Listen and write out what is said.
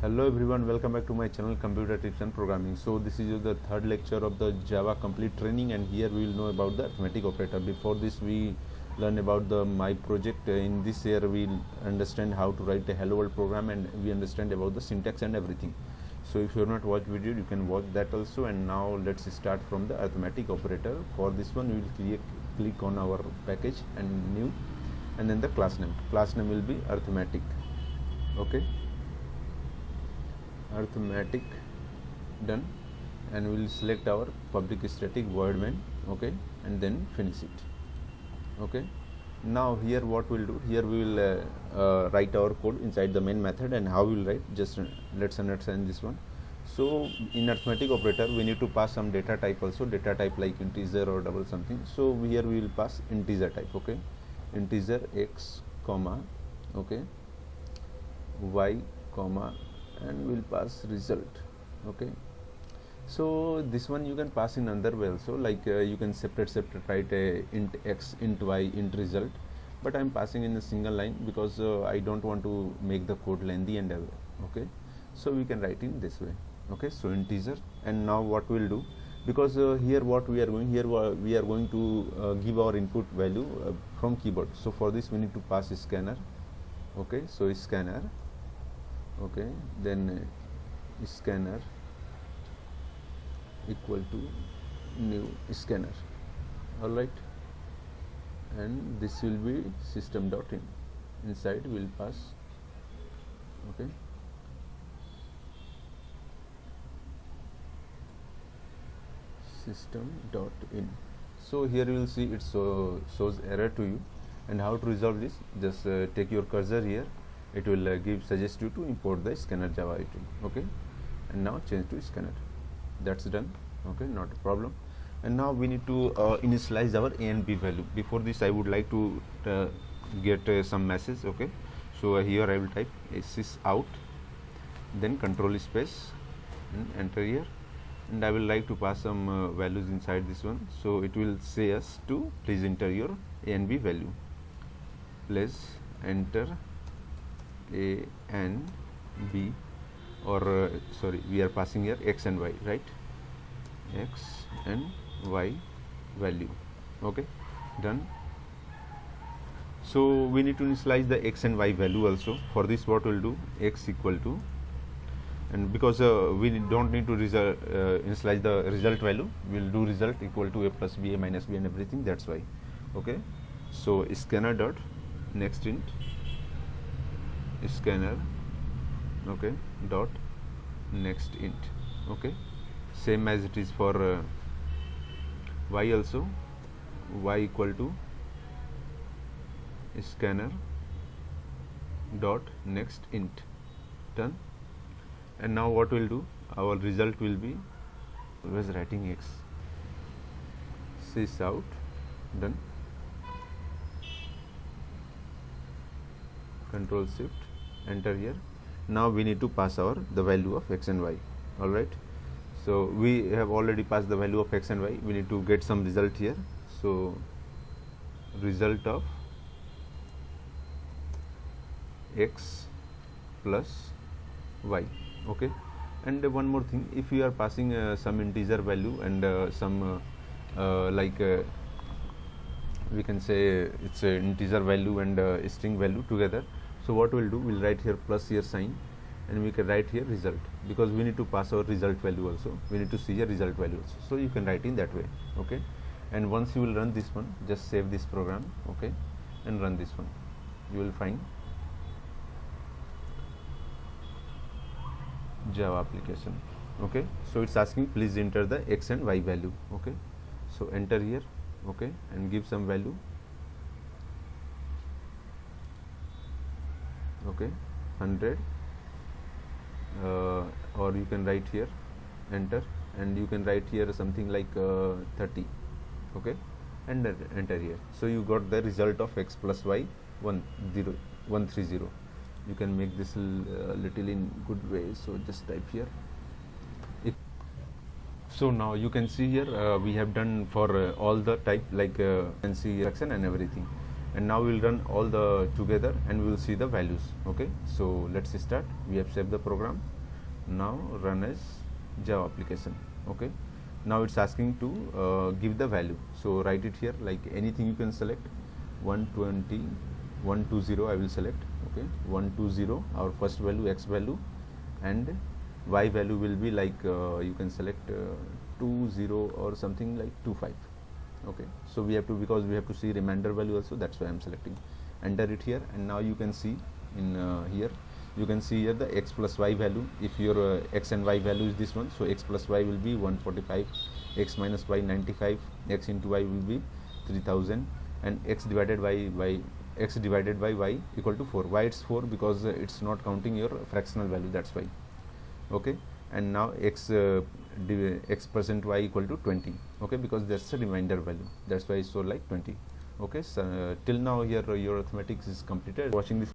Hello everyone, welcome back to my channel Computer Tips and Programming. So this is the third lecture of the Java complete training, and here we will know about the arithmetic operator. Before this we learn about the my project. In this year we will understand how to write a hello world program, and we understand about the syntax and everything. So if you have not watched video, you can watch that also. And now let's start from the arithmetic operator. For this one we will click on our package and new, and then the class name will be arithmetic. Okay, arithmetic, done, and we will select our public static void main. Okay, and then finish it. Okay, now here what we'll do, here we will write our code inside the main method. And how we will write, just let's understand this one. So in arithmetic operator we need to pass some data type also, data type like integer or double something. So here we will pass integer type. Okay, integer x comma, okay, y comma, and we'll pass result. Okay, so this one you can pass in another way also, like you can separate write a int x, int y, int result, but I'm passing in a single line because I don't want to make the code lengthy and okay, so we can write in this way. Okay, so integer. And now what we'll do, because here what we are going, here we are going to give our input value from keyboard. So for this we need to pass a scanner. Okay, so scanner. Okay, then scanner equal to new scanner. All right, and this will be system.in. Inside we'll pass, okay, system.in. So here you will see it shows error to you. And how to resolve this, just take your cursor here, it will suggest you to import the scanner Java item. Okay, and now change to scanner. That's done. Okay, not a problem. And now we need to initialize our a and b value. Before this I would like to get some message. Okay, so here I will type sys out, then control space and enter here, and I will like to pass some values inside this one. So it will say us to please enter your a and b value. Please enter a and b, or sorry, we are passing here x and y, right? X and y value. Okay, done. So we need to initialize the x and y value also. For this what we'll do, x equal to, and because we don't need to initialize the result value, we'll do result equal to a plus b, a minus b, and everything. That's why. Okay, so scanner dot next int scanner, okay, dot next int. Okay, same as it is for y also, y equal to scanner dot next int. Done. And now what we'll do, our result will be always writing x, sys out, done, control shift enter here. Now we need to pass the value of x and y. All right, so we have already passed the value of x and y. We need to get some result here. So result of x plus y. Okay, and one more thing, if you are passing some integer value and some we can say it's an integer value and a string value together. So what we'll do, we'll write here plus here sign, and we can write here result, because we need to pass our result value also. We need to see a result value also. So you can write in that way. Okay, and once you will run this one, just save this program. Okay, and run this one. You will find Java application. Okay, so it's asking please enter the x and y value. Okay, so enter here. Okay, and give some value. Okay, 100, or you can write here enter, and you can write here something like 30. Okay, and enter here. So you got the result of x plus y 130. You can make this little in good way, so just type here. So now you can see here we have done for all the type, like you can see action and everything. and now we'll run all the together and we'll see the values. Okay, so let's start. We have saved the program. Now run as Java application. Okay, now it's asking to give the value, so write it here like anything you can select. 120 120 I will select. Okay, 120 our first value, x value, and y value will be like you can select 20 or something like 25. Okay, so we have to, because we have to see remainder value also, that's why I'm selecting. Enter it here, and now you can see in here you can see here the x plus y value. If your x and y value is this one, so x plus y will be 145, x minus y 95, x into y will be 3000, and x divided by y equal to 4. Why it's 4? Because it's not counting your fractional value, that's why. Okay, and now x percent y equal to 20. Okay, because that's a remainder value, that's why it's so like 20. Okay, so till now here your arithmetic is completed. Watching this